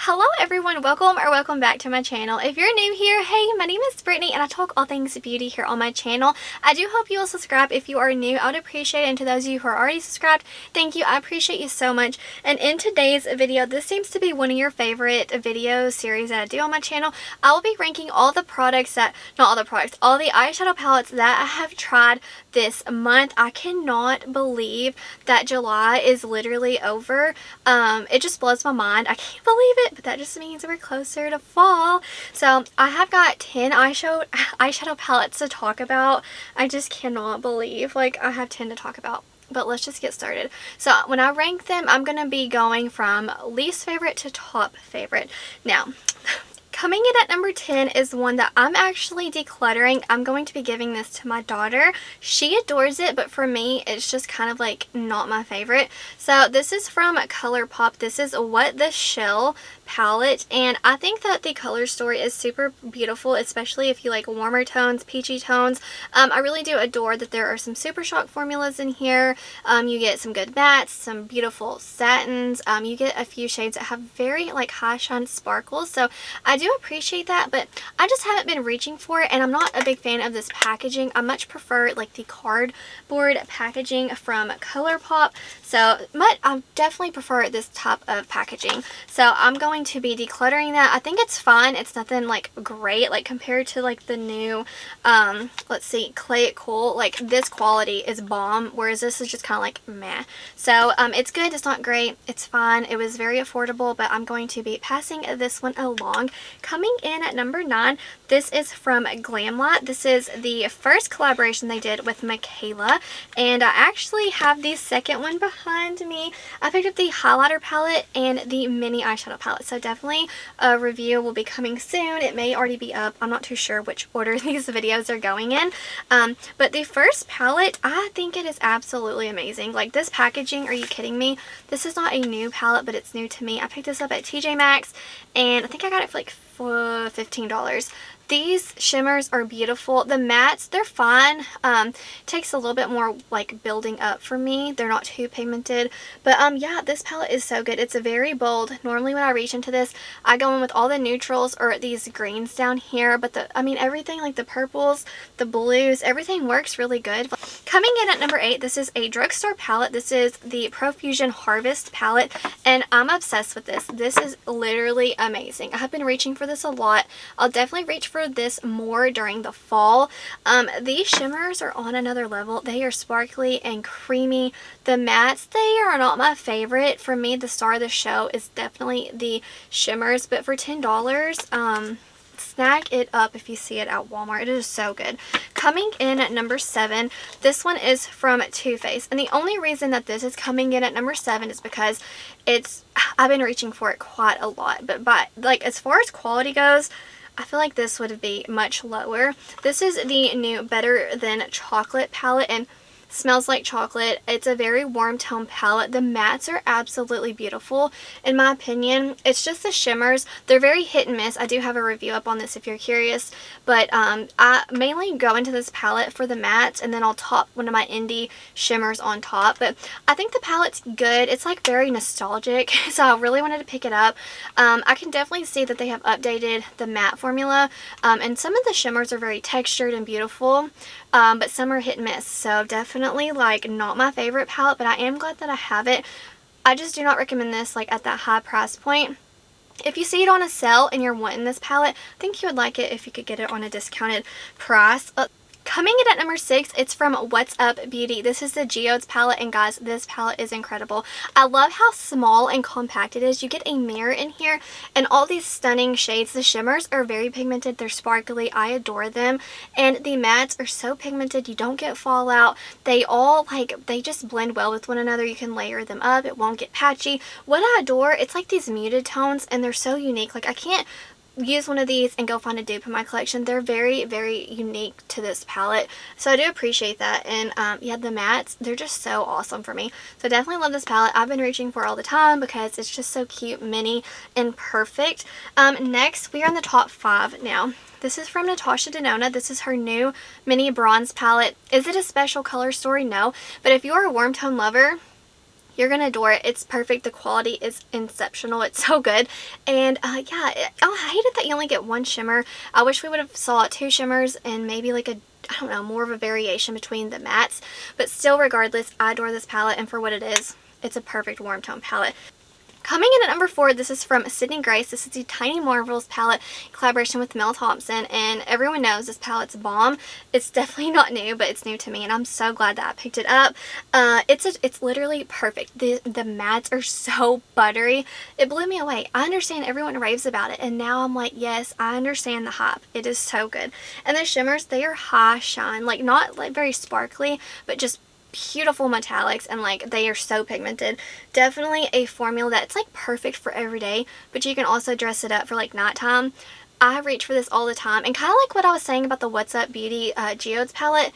Hello everyone, welcome back to my channel. If you're new here, hey, my name is Brittany and I talk all things beauty here on my channel. I do hope you will subscribe if you are new. I would appreciate it, and to those of you who are already subscribed, thank you. I appreciate you so much. And in today's video, this seems to be one of your favorite video series that I do on my channel. I will be ranking all the products that, not all the products, all the eyeshadow palettes that I have tried this month. I cannot believe that July is literally over. It just blows my mind. I can't believe it, but that just means we're closer to fall. So I have got 10 eyeshadow palettes to talk about. I just cannot believe like I have 10 to talk about. But let's just get started. So when I rank them, I'm going to be going from least favorite to top favorite. Now, coming in at number 10 is one that I'm actually decluttering. I'm going to be giving this to my daughter. She adores it, but for me, it's just kind of like not my favorite. So this is from ColourPop. This is What the Shell palette, and I think that the color story is super beautiful, especially if you like warmer tones, peachy tones. I really do adore that there are some Super Shock formulas in here. You get some good mattes, some beautiful satins. You get a few shades that have very like high shine sparkles, so I do appreciate that, but I just haven't been reaching for it, and I'm not a big fan of this packaging. I much prefer like the cardboard packaging from ColourPop, so I definitely prefer this type of packaging. So I'm going to be decluttering that. I think it's fun. It's nothing like great like compared to like the new let's see, Clay It Cool. Like this quality is bomb, whereas this is just kind of like meh. So it's good, it's not great, it's fine. It was very affordable, but I'm going to be passing this one along. Coming in at number 9, this is from Glamlight. This is the first collaboration they did with Michaela, and I actually have the second one behind me. I picked up the highlighter palette and the mini eyeshadow palette, so definitely a review will be coming soon. It may already be up. I'm not too sure which order these videos are going in, but the first palette, I think it is absolutely amazing. Like this packaging, are you kidding me? This is not a new palette, but it's new to me. I picked this up at TJ Maxx, and I think I got it for like $15. These shimmers are beautiful. The mattes, they're fine. Takes a little bit more like building up for me. They're not too pigmented, but yeah, this palette is so good. It's a very bold. Normally when I reach into this, I go in with all the neutrals or these greens down here, but everything like the purples, the blues, everything works really good. Coming in at number 8, this is a drugstore palette. This is the Profusion Harvest palette, and I'm obsessed with this. This is literally amazing. I have been reaching for this a lot. I'll definitely reach for this more during the fall. These shimmers are on another level. They are sparkly and creamy. The mattes, they are not my favorite. For me, the star of the show is definitely the shimmers, but for $10, snag it up if you see it at Walmart. It is so good. Coming in at number 7, this one is from Too Faced, and the only reason that this is coming in at number 7 is because I've been reaching for it quite a lot, but like as far as quality goes, I feel like this would be much lower. This is the new Better Than Chocolate palette, and smells like chocolate. It's a very warm tone palette. The mattes are absolutely beautiful in my opinion. It's just the shimmers, they're very hit and miss. I do have a review up on this if you're curious, but I mainly go into this palette for the mattes, and then I'll top one of my indie shimmers on top. But I think the palette's good. It's like very nostalgic, so I really wanted to pick it up. I can definitely see that they have updated the matte formula, and some of the shimmers are very textured and beautiful, but some are hit and miss. So definitely like not my favorite palette, but I am glad that I have it. I just do not recommend this like at that high price point. If you see it on a sale and you're wanting this palette, I think you would like it if you could get it on a discounted price. Coming in at number 6, it's from What's Up Beauty. This is the Geodes palette, and guys, this palette is incredible. I love how small and compact it is. You get a mirror in here and all these stunning shades. The shimmers are very pigmented. They're sparkly. I adore them. And the mattes are so pigmented. You don't get fallout. They just blend well with one another. You can layer them up. It won't get patchy. What I adore, it's like these muted tones, and they're so unique. Like I can't use one of these and go find a dupe in my collection. They're very, very unique to this palette, so I do appreciate that. And yeah, the mattes, they're just so awesome for me. So definitely love this palette. I've been reaching for it all the time because it's just so cute, mini, and perfect. Next, we are in the top 5 now. This is from Natasha Denona. This is her new mini bronze palette. Is it a special color story? No, but if you're a warm tone lover, You're gonna adore it. It's perfect. The quality is exceptional. It's so good. And yeah, I hate it that you only get one shimmer. I wish we would have saw 2 shimmers and maybe like a, I don't know, more of a variation between the mattes. But still, regardless, I adore this palette, and for what it is, it's a perfect warm tone palette. Coming in at number 4, this is from Sydney Grace. This is the Tiny Marvels palette in collaboration with Mel Thompson, and everyone knows this palette's bomb. It's definitely not new, but it's new to me, and I'm so glad that I picked it up. It's literally perfect. The mattes are so buttery. It blew me away. I understand everyone raves about it, and now I'm like, yes, I understand the hype. It is so good. And the shimmers, they are high shine, like not like very sparkly, but just beautiful metallics, and like they are so pigmented. Definitely a formula that's like perfect for every day, but you can also dress it up for like nighttime. I reach for this all the time, and kind of like what I was saying about the What's Up Beauty Geodes palette,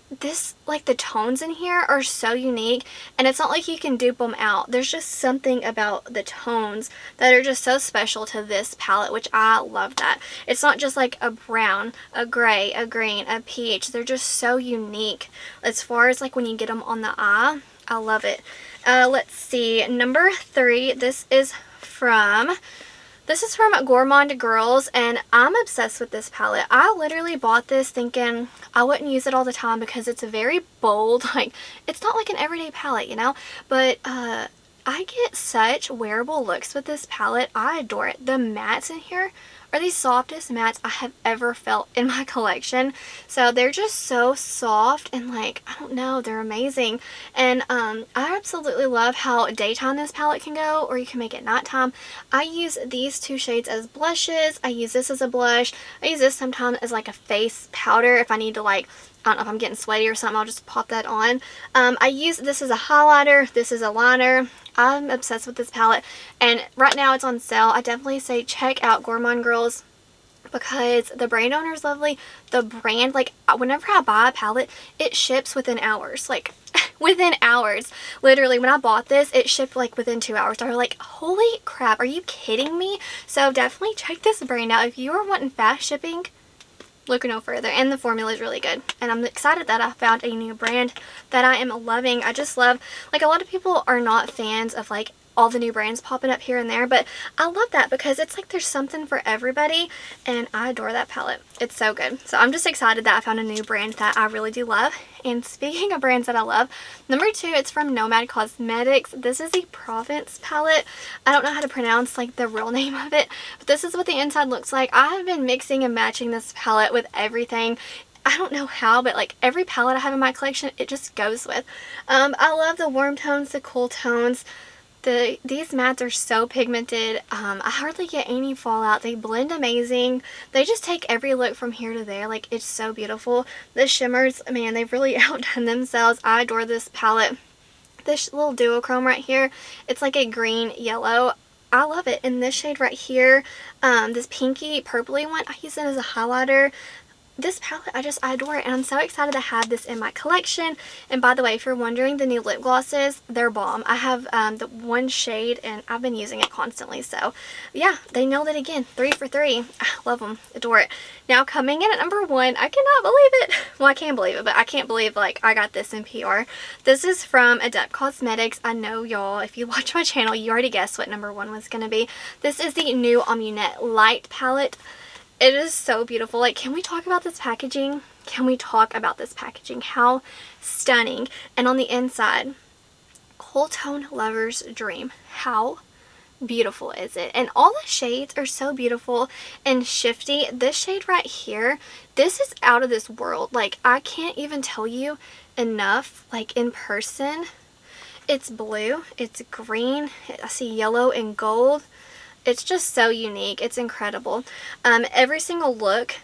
this, like, the tones in here are so unique, and it's not like you can dupe them out. There's just something about the tones that are just so special to this palette, which I love that. It's not just like a brown, a gray, a green, a peach. They're just so unique as far as like when you get them on the eye. I love it. Let's see, number 3, this is from Gourmand Girls, and I'm obsessed with this palette. I literally bought this thinking I wouldn't use it all the time because it's very bold. Like, it's not like an everyday palette, you know? But I get such wearable looks with this palette. I adore it. The mattes in here are the softest mattes I have ever felt in my collection. So they're just so soft, and like, I don't know, they're amazing. And I absolutely love how daytime this palette can go, or you can make it nighttime. I use these 2 shades as blushes. I use this as a blush. I use this sometimes as like a face powder if I need to, like, I don't know, if I'm getting sweaty or something, I'll just pop that on. I use this as a highlighter. This is a liner. I'm obsessed with this palette, and right now it's on sale. I definitely say check out Gourmand Girls because the brand owner is lovely. The brand, like, whenever I buy a palette, it ships within hours. Like, within hours. Literally, when I bought this, it shipped like within 2 hours. I was like, holy crap, are you kidding me? So definitely check this brand out. If you are wanting fast shipping, look no further. And the formula is really good, and I'm excited that I found a new brand that I am loving. I just love, like, a lot of people are not fans of like all the new brands popping up here and there, but I love that because it's like there's something for everybody, and I adore that palette. It's so good. So I'm just excited that I found a new brand that I really do love. And speaking of brands that I love, number 2, it's from Nomad Cosmetics. This is the Provence palette. I don't know how to pronounce like the real name of it, but this is what the inside looks like. I have been mixing and matching this palette with everything. I don't know how, but like every palette I have in my collection, it just goes with. I love the warm tones, the cool tones. These mattes are so pigmented. I hardly get any fallout. They blend amazing. They just take every look from here to there. Like, it's so beautiful. The shimmers, man, they've really outdone themselves. I adore this palette. This little duochrome right here, it's like a green yellow. I love it. And this shade right here, this pinky purpley one, I use it as a highlighter. This palette, I adore it, and I'm so excited to have this in my collection. And by the way, if you're wondering, the new lip glosses, they're bomb. I have the one shade, and I've been using it constantly. So yeah, they nailed it again. 3 for 3. I love them. Adore it. Now, coming in at number 1, I cannot believe it. Well, I can believe it, but I can't believe, like, I got this in PR. This is from Adept Cosmetics. I know y'all, if you watch my channel, you already guessed what number 1 was going to be. This is the new Amunet Light palette. It is so beautiful. Like, can we talk about this packaging? Can we talk about this packaging? How stunning. And on the inside, cool tone lover's dream. How beautiful is it? And all the shades are so beautiful and shifty. This shade right here, this is out of this world. Like, I can't even tell you enough. Like, in person, it's blue, it's green, I see yellow and gold. It's just so unique. It's incredible. Every single look,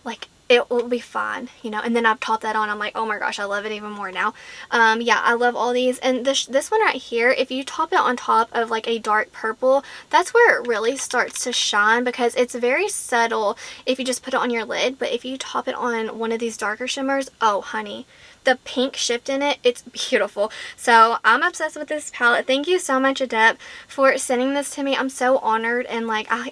like, it will be fine, you know. And then I've topped that on. I'm like, oh my gosh, I love it even more now. Yeah, I love all these. And this one right here, if you top it on top of like a dark purple, that's where it really starts to shine, because it's very subtle if you just put it on your lid. But if you top it on one of these darker shimmers, oh honey, the pink shift in it, it's beautiful. So I'm obsessed with this palette. Thank you so much, Adept, for sending this to me. I'm so honored, and like I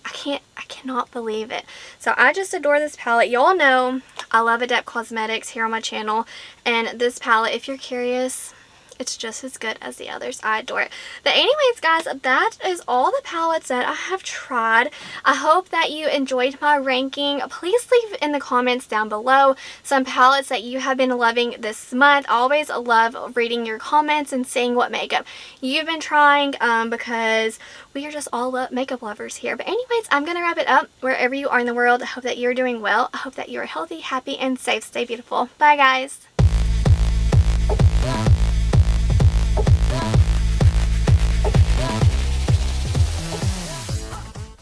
cannot believe it. So I just adore this palette. Y'all know I love Adept Cosmetics here on my channel, and this palette, if you're curious, It's just as good as the others. I adore it. But anyways, guys, that is all the palettes that I have tried. I hope that you enjoyed my ranking. Please leave in the comments down below some palettes that you have been loving this month. I always love reading your comments and seeing what makeup you've been trying because we are just all makeup lovers here. But anyways, I'm going to wrap it up. Wherever you are in the world, I hope that you're doing well. I hope that you're healthy, happy, and safe. Stay beautiful. Bye, guys.